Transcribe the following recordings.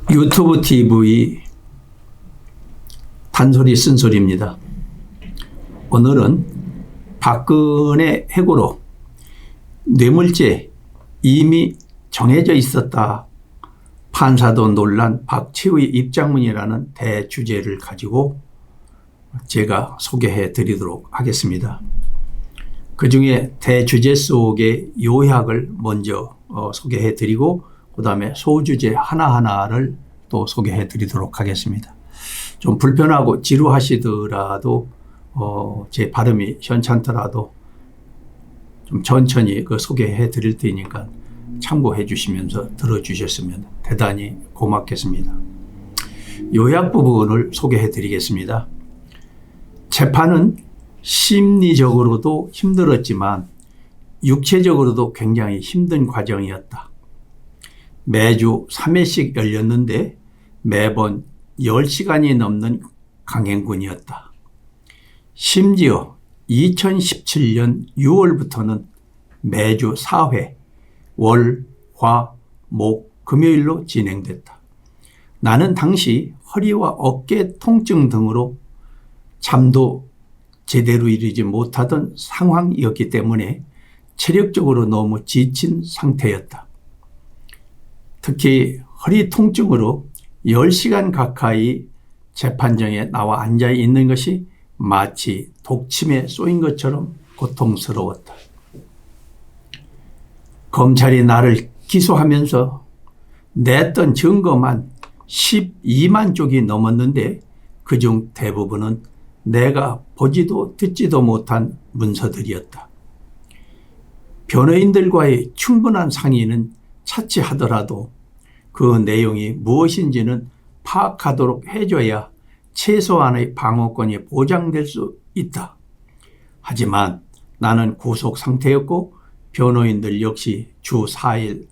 유튜브 TV 단소리 쓴소리입니다. 오늘은 박근혜 해고로 뇌물죄 이미 정해져 있었다. 판사도 논란 박치의 입장문이라는 대주제를 가지고 제가 소개해 드리도록 하겠습니다. 그 중에 대주제 속의 요약을 먼저 소개해 드리고 그 다음에 소주제 하나하나를 또 소개해 드리도록 하겠습니다. 좀 불편하고 지루하시더라도 제 발음이 현찮더라도 좀 천천히 소개해 드릴 테니까 참고해 주시면서 들어주셨으면 대단히 고맙겠습니다. 요약 부분을 소개해 드리겠습니다. 재판은 심리적으로도 힘들었지만 육체적으로도 굉장히 힘든 과정이었다. 매주 3회씩 열렸는데 매번 10시간이 넘는 강행군이었다. 심지어 2017년 6월부터는 매주 4회 월, 화, 목, 금요일로 진행됐다. 나는 당시 허리와 어깨 통증 등으로 잠도 제대로 이루지 못하던 상황이었기 때문에 체력적으로 너무 지친 상태였다. 특히 허리 통증으로 10시간 가까이 재판정에 나와 앉아 있는 것이 마치 독침에 쏘인 것처럼 고통스러웠다. 검찰이 나를 기소하면서 냈던 증거만 12만 쪽이 넘었는데 그중 대부분은 내가 보지도 듣지도 못한 문서들이었다. 변호인들과의 충분한 상의는 차치하더라도 그 내용이 무엇인지는 파악하도록 해줘야 최소한의 방어권이 보장될 수 있다. 하지만 나는 구속 상태였고 변호인들 역시 주 4일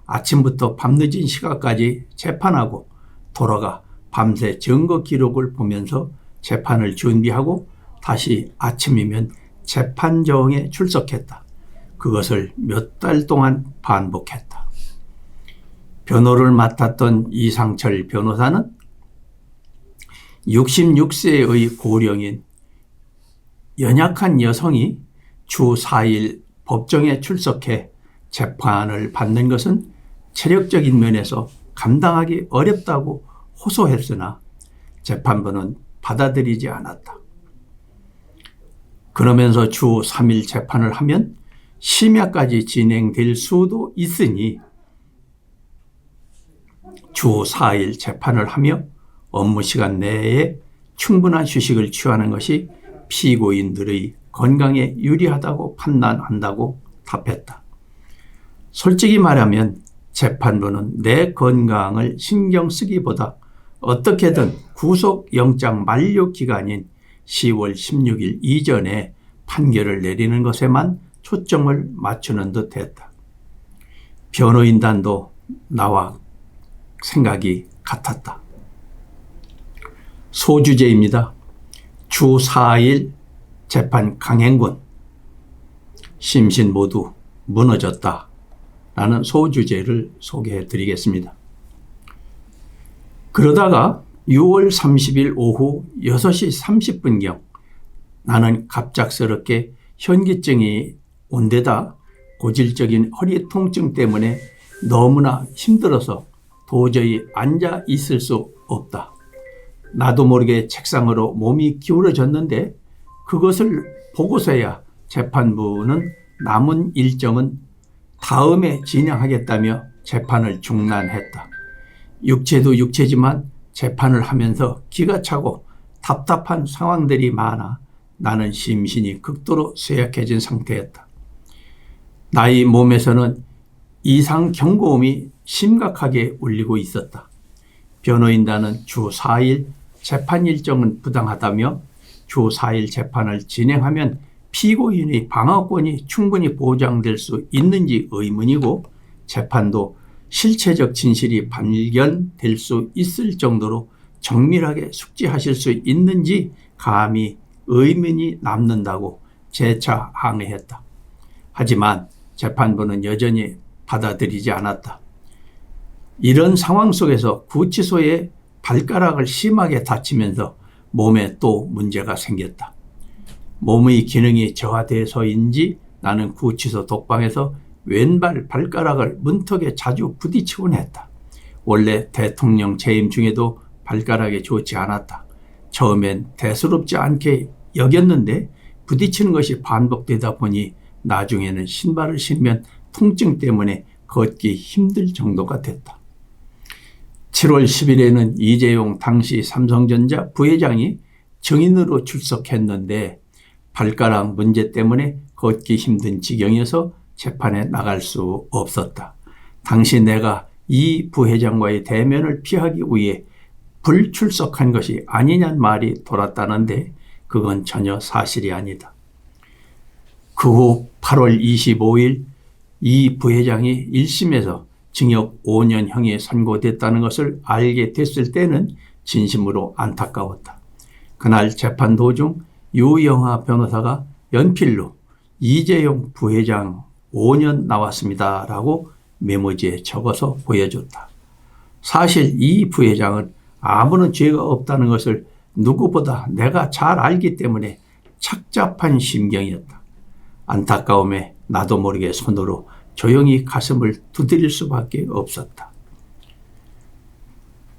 아침부터 밤늦은 시간까지 재판하고 돌아가 밤새 증거 기록을 보면서 재판을 준비하고 다시 아침이면 재판정에 출석했다. 그것을 몇 달 동안 반복했다. 변호를 맡았던 이상철 변호사는 66세의 고령인 연약한 여성이 주 4일 법정에 출석해 재판을 받는 것은 체력적인 면에서 감당하기 어렵다고 호소했으나 재판부는 받아들이지 않았다. 그러면서 주 3일 재판을 하면 심야까지 진행될 수도 있으니 주 4일 재판을 하며 업무 시간 내에 충분한 휴식을 취하는 것이 피고인들의 건강에 유리하다고 판단한다고 답했다. 솔직히 말하면 재판부는 내 건강을 신경 쓰기보다 어떻게든 구속영장 만료 기간인 10월 16일 이전에 판결을 내리는 것에만 초점을 맞추는 듯 했다. 변호인단도 나와 생각이 같았다. 소주제입니다. 주 4일 재판 강행군, 심신 모두 무너졌다. 라는 소주제를 소개해 드리겠습니다. 그러다가 6월 30일 오후 6시 30분경 나는 갑작스럽게 현기증이 온 데다 고질적인 허리 통증 때문에 너무나 힘들어서 도저히 앉아 있을 수 없다. 나도 모르게 책상으로 몸이 기울어졌는데 그것을 보고서야 재판부는 남은 일정은 다음에 진행하겠다며 재판을 중단했다. 육체도 육체지만 재판을 하면서 기가 차고 답답한 상황들이 많아 나는 심신이 극도로 쇠약해진 상태였다. 나의 몸에서는 이상 경고음이 심각하게 울리고 있었다. 변호인단은 주 4일 재판 일정은 부당하다며 주 4일 재판을 진행하면 피고인의 방어권이 충분히 보장될 수 있는지 의문이고 재판도 실체적 진실이 발견될 수 있을 정도로 정밀하게 숙지하실 수 있는지 감히 의문이 남는다고 재차 항의했다. 하지만 재판부는 여전히 받아들이지 않았다. 이런 상황 속에서 구치소에 발가락을 심하게 다치면서 몸에 또 문제가 생겼다. 몸의 기능이 저하돼서인지 나는 구치소 독방에서 왼발 발가락을 문턱에 자주 부딪히곤 했다. 원래 대통령 재임 중에도 발가락이 좋지 않았다. 처음엔 대수롭지 않게 여겼는데 부딪히는 것이 반복되다 보니 나중에는 신발을 신으면 통증 때문에 걷기 힘들 정도가 됐다. 7월 10일에는 이재용 당시 삼성전자 부회장이 증인으로 출석했는데 발가락 문제 때문에 걷기 힘든 지경이어서 재판에 나갈 수 없었다. 당시 내가 이 부회장과의 대면을 피하기 위해 불출석한 것이 아니냐는 말이 돌았다는데 그건 전혀 사실이 아니다. 그 후 8월 25일 이 부회장이 1심에서 징역 5년형이 선고됐다는 것을 알게 됐을 때는 진심으로 안타까웠다. 그날 재판 도중 유영하 변호사가 연필로 이재용 부회장 5년 나왔습니다 라고 메모지에 적어서 보여줬다. 사실 이 부회장은 아무런 죄가 없다는 것을 누구보다 내가 잘 알기 때문에 착잡한 심경이었다. 안타까움에 나도 모르게 손으로 조용히 가슴을 두드릴 수밖에 없었다.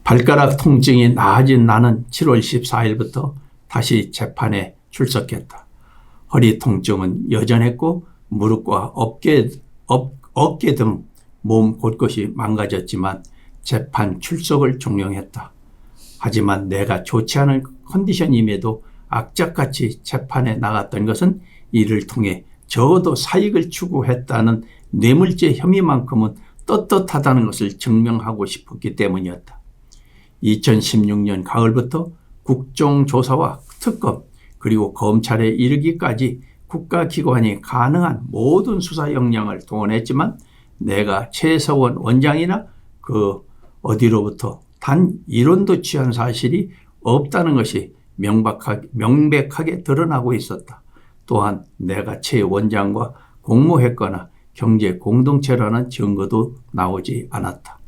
발가락 통증이 나아진 나는 7월 14일부터 다시 재판에 출석했다. 허리 통증은 여전했고 무릎과 어깨 등 몸 곳곳이 망가졌지만 재판 출석을 종용했다. 하지만 내가 좋지 않은 컨디션임에도 악착같이 재판에 나갔던 것은 이를 통해 적어도 사익을 추구했다는 뇌물죄 혐의만큼은 떳떳하다는 것을 증명하고 싶었기 때문이었다. 2016년 가을부터 국정조사와 특검 그리고 검찰에 이르기까지 국가기관이 가능한 모든 수사 역량을 동원했지만 내가 최서원 원장이나 그 어디로부터 단 1원도 취한 사실이 없다는 것이 명백하게 드러나고 있었다. 또한 내가 최 원장과 공모했거나 경제 공동체라는 증거도 나오지 않았다.